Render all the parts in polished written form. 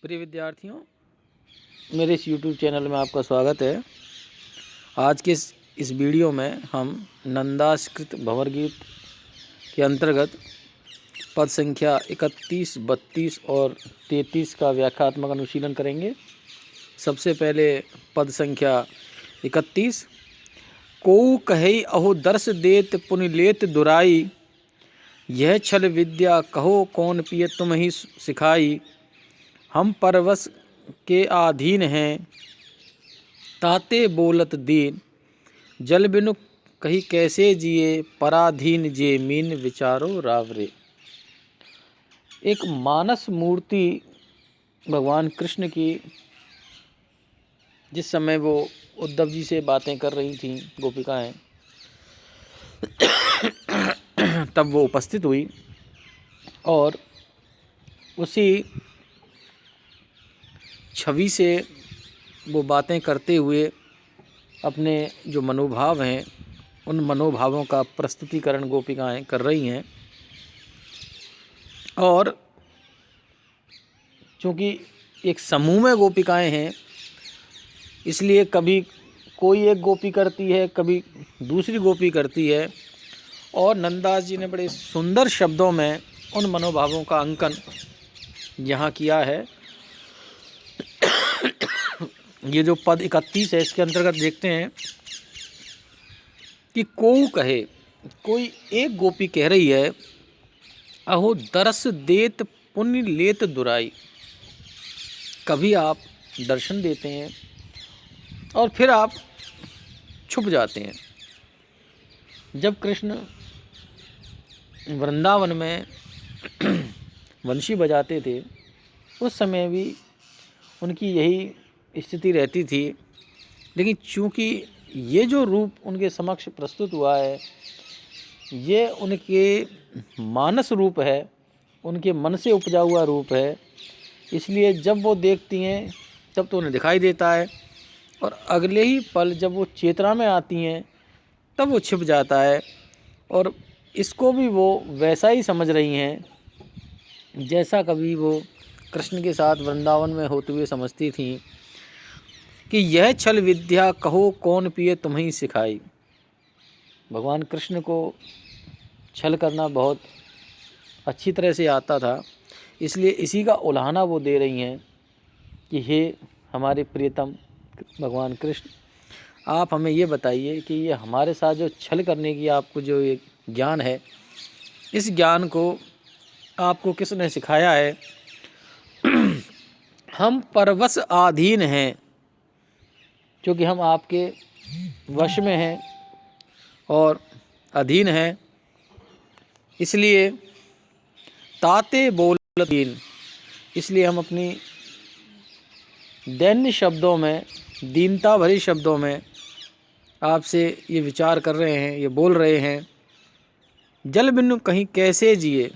प्रिय विद्यार्थियों, मेरे इस YouTube चैनल में आपका स्वागत है। आज के इस वीडियो में हम नंदास्कृत भंवर गीत के अंतर्गत पद संख्या 31, 32 और 33 का व्याख्यात्मक अनुशीलन करेंगे। सबसे पहले पद संख्या 31। कोऊ कहे अहो दर्श देत पुनि लेत दुराई, यह छल विद्या कहो कौन पिय तुम ही सिखाई। हम परवश के आधीन हैं ताते बोलत दीन, जल बिनु कही कैसे जिए पराधीन जे मीन विचारो रावरे। एक मानस मूर्ति भगवान कृष्ण की जिस समय वो उद्धव जी से बातें कर रही थीं गोपिकाएं, तब वो उपस्थित हुई और उसी छवि से वो बातें करते हुए अपने जो मनोभाव हैं उन मनोभावों का प्रस्तुतिकरण गोपिकाएं कर रही हैं। और चूँकि एक समूह में गोपिकाएं हैं, इसलिए कभी कोई एक गोपी करती है, कभी दूसरी गोपी करती है, और नंददास जी ने बड़े सुंदर शब्दों में उन मनोभावों का अंकन यहाँ किया है। ये जो पद 31 है, इसके अंतर्गत देखते हैं कि कोऊ कहे, कोई एक गोपी कह रही है, अहो दरस देत पुण्य लेत दुराई। कभी आप दर्शन देते हैं और फिर आप छुप जाते हैं। जब कृष्ण वृंदावन में वंशी बजाते थे, उस समय भी उनकी यही स्थिति रहती थी। लेकिन चूँकि ये जो रूप उनके समक्ष प्रस्तुत हुआ है, ये उनके मानस रूप है, उनके मन से उपजा हुआ रूप है, इसलिए जब वो देखती हैं तब तो उन्हें दिखाई देता है, और अगले ही पल जब वो चेतना में आती हैं तब वो छिप जाता है। और इसको भी वो वैसा ही समझ रही हैं जैसा कभी वो कृष्ण के साथ वृंदावन में होते हुए समझती थीं कि यह छल विद्या कहो कौन पिए तुम्हें सिखाई। भगवान कृष्ण को छल करना बहुत अच्छी तरह से आता था, इसलिए इसी का उलाहना वो दे रही हैं कि हे हमारे प्रियतम भगवान कृष्ण, आप हमें ये बताइए कि ये हमारे साथ जो छल करने की आपको जो ये ज्ञान है, इस ज्ञान को आपको किसने सिखाया है। हम परवश आधीन हैं, क्योंकि हम आपके वश में हैं और अधीन हैं, इसलिए ताते बोलतीन, इसलिए हम अपनी दैन्य शब्दों में, दीनता भरी शब्दों में आपसे ये विचार कर रहे हैं, ये बोल रहे हैं। जल बिनु कहीं कैसे जिए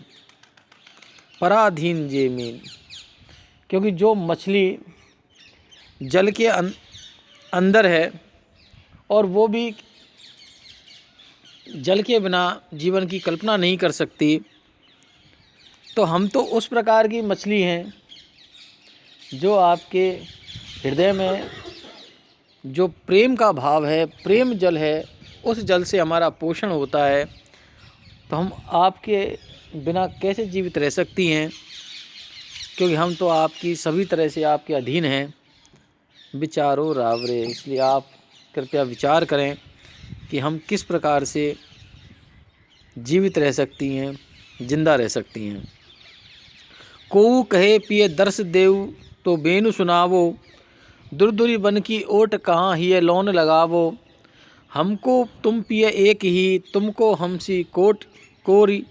पराधीन जे मीन, क्योंकि जो मछली जल के अंदर है और वो भी जल के बिना जीवन की कल्पना नहीं कर सकती, तो हम तो उस प्रकार की मछली हैं जो आपके हृदय में जो प्रेम का भाव है, प्रेम जल है, उस जल से हमारा पोषण होता है। तो हम आपके बिना कैसे जीवित रह सकती हैं, क्योंकि हम तो आपकी सभी तरह से आपके अधीन हैं। विचारो रावरे, इसलिए आप कृपया विचार करें कि हम किस प्रकार से जीवित रह सकती हैं, जिंदा रह सकती हैं। कोऊ कहे पिए दर्श देव तो बेनु सुनावो, दुरदुरी बन की ओट कहाँ ही लौन लगावो। हमको तुम पिए एक ही, तुमको हमसी कोट कोरी,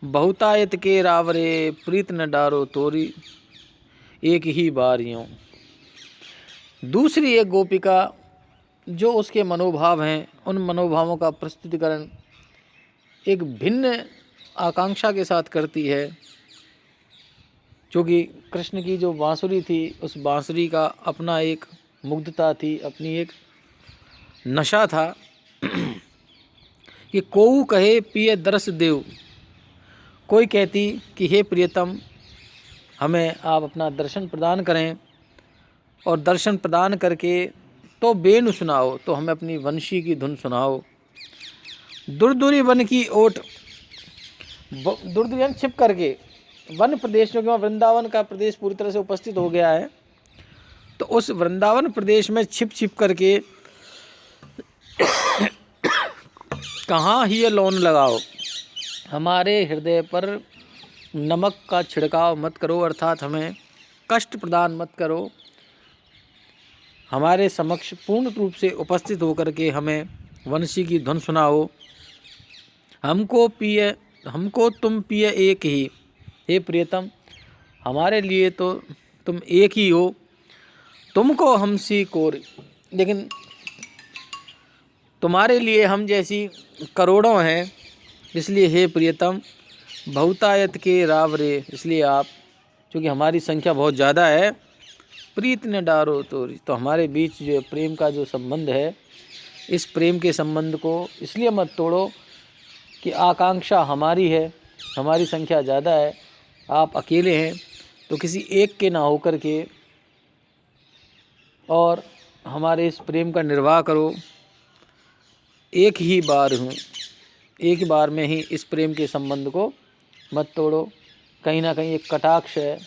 बहुतायत के रावरे प्रीत न डारो तोरी, एक ही बार यूँ। दूसरी एक गोपिका जो उसके मनोभाव हैं, उन मनोभावों का प्रस्तुतिकरण एक भिन्न आकांक्षा के साथ करती है, क्योंकि कृष्ण की जो बांसुरी थी, उस बांसुरी का अपना एक मुग्धता थी, अपनी एक नशा था। कि कोऊ कहे पिए दरस देव, कोई कहती कि हे प्रियतम, हमें आप अपना दर्शन प्रदान करें, और दर्शन प्रदान करके तो बेनु सुनाओ, तो हमें अपनी वंशी की धुन सुनाओ। दुर्दुरी वन की ओट, दुर्दुरी छिप करके वन प्रदेश, जो कि वृंदावन का प्रदेश पूरी तरह से उपस्थित हो गया है, तो उस वृंदावन प्रदेश में छिप छिप करके कहाँ ही ये लौन लगाओ, हमारे हृदय पर नमक का छिड़काव मत करो, अर्थात हमें कष्ट प्रदान मत करो। हमारे समक्ष पूर्ण रूप से उपस्थित होकर के हमें वंशी की धुन सुनाओ। हमको तुम पिए एक ही, हे प्रियतम, हमारे लिए तो तुम एक ही हो, तुमको हमसी कोर, लेकिन तुम्हारे लिए हम जैसी करोड़ों हैं, इसलिए हे प्रियतम बहुतायत के रावरे, इसलिए आप, क्योंकि हमारी संख्या बहुत ज़्यादा है, प्रीत न डारो तो हमारे बीच जो प्रेम का जो संबंध है, इस प्रेम के संबंध को इसलिए मत तोड़ो कि आकांक्षा हमारी है, हमारी संख्या ज़्यादा है, आप अकेले हैं, तो किसी एक के ना होकर के और हमारे इस प्रेम का निर्वाह करो। एक ही बार हूँ, एक बार में ही इस प्रेम के संबंध को मत तोड़ो। कहीं ना कहीं एक कटाक्ष है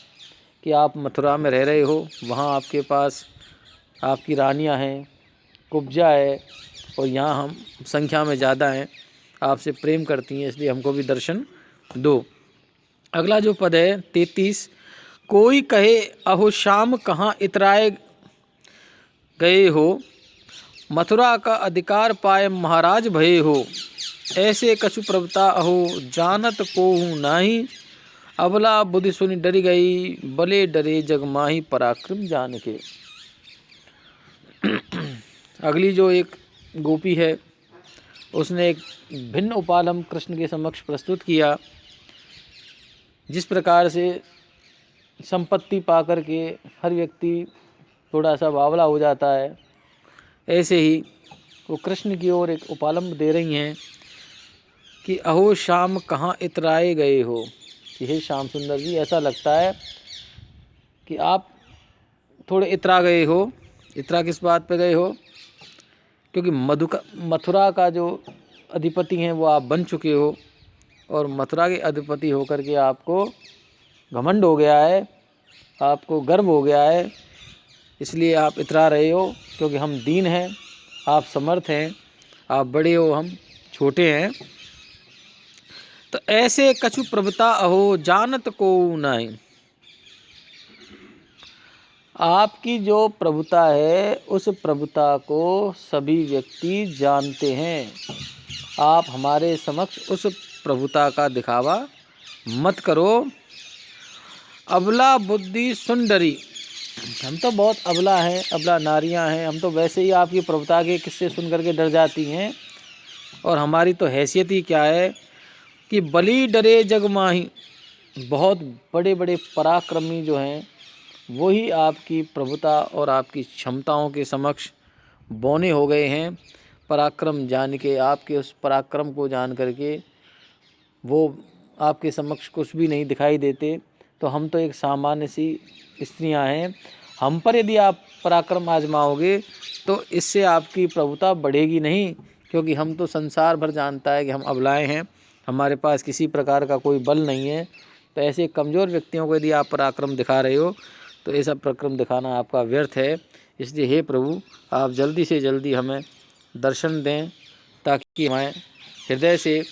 कि आप मथुरा में रह रहे हो, वहाँ आपके पास आपकी रानियाँ हैं, कुब्जा है, और यहाँ हम संख्या में ज़्यादा हैं, आपसे प्रेम करती हैं, इसलिए हमको भी दर्शन दो। अगला जो पद है 33, कोई कहे अहो श्याम कहाँ इतराए गए हो, मथुरा का अधिकार पाए महाराज भये हो, ऐसे कछु प्रभुता अहो जानत कोहू नाही, अबला बुद्धि सुनि डरी गई, बले डरे जग माही पराक्रम जान के। अगली जो एक गोपी है, उसने एक भिन्न उपालम कृष्ण के समक्ष प्रस्तुत किया। जिस प्रकार से संपत्ति पाकर के हर व्यक्ति थोड़ा सा बावला हो जाता है, ऐसे ही वो कृष्ण की ओर एक उपालम दे रही हैं कि अहो श्याम कहाँ इतराए गए हो, कि हे श्याम सुंदर जी, ऐसा लगता है कि आप थोड़े इतरा गए हो। इतरा किस बात पे गए हो? क्योंकि मथुरा का जो अधिपति हैं वो आप बन चुके हो, और मथुरा के अधिपति होकर के आपको घमंड हो गया है, आपको गर्व हो गया है, इसलिए आप इतरा रहे हो। क्योंकि हम दीन हैं, आप समर्थ हैं, आप बड़े हो, हम छोटे हैं। तो ऐसे कछु प्रभुता अहो जानत को नहीं, आपकी जो प्रभुता है उस प्रभुता को सभी व्यक्ति जानते हैं। आप हमारे समक्ष उस प्रभुता का दिखावा मत करो। अबला बुद्धि सुन डरी, हम तो बहुत अबला हैं, अबला नारियां हैं, हम तो वैसे ही आपकी प्रभुता के किस्से सुन करके डर जाती हैं, और हमारी तो हैसियत ही क्या है कि बली डरे जग माही, बहुत बड़े बड़े पराक्रमी जो हैं वही आपकी प्रभुता और आपकी क्षमताओं के समक्ष बौने हो गए हैं। पराक्रम जान के, आपके उस पराक्रम को जान करके वो आपके समक्ष कुछ भी नहीं दिखाई देते। तो हम तो एक सामान्य सी स्त्रियां हैं, हम पर यदि आप पराक्रम आजमाओगे तो इससे आपकी प्रभुता बढ़ेगी नहीं, क्योंकि हम तो संसार भर जानता है कि हम अबलाएँ हैं, हमारे पास किसी प्रकार का कोई बल नहीं है। तो ऐसे कमज़ोर व्यक्तियों को यदि आप पराक्रम दिखा रहे हो तो ऐसा पराक्रम दिखाना आपका व्यर्थ है। इसलिए हे प्रभु, आप जल्दी से जल्दी हमें दर्शन दें, ताकि हमारे हृदय से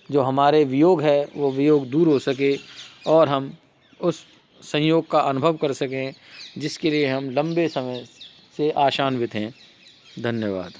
जो हमारे वियोग है वो वियोग दूर हो सके, और हम उस संयोग का अनुभव कर सकें जिसके लिए हम लंबे समय से आशान्वित हैं। धन्यवाद।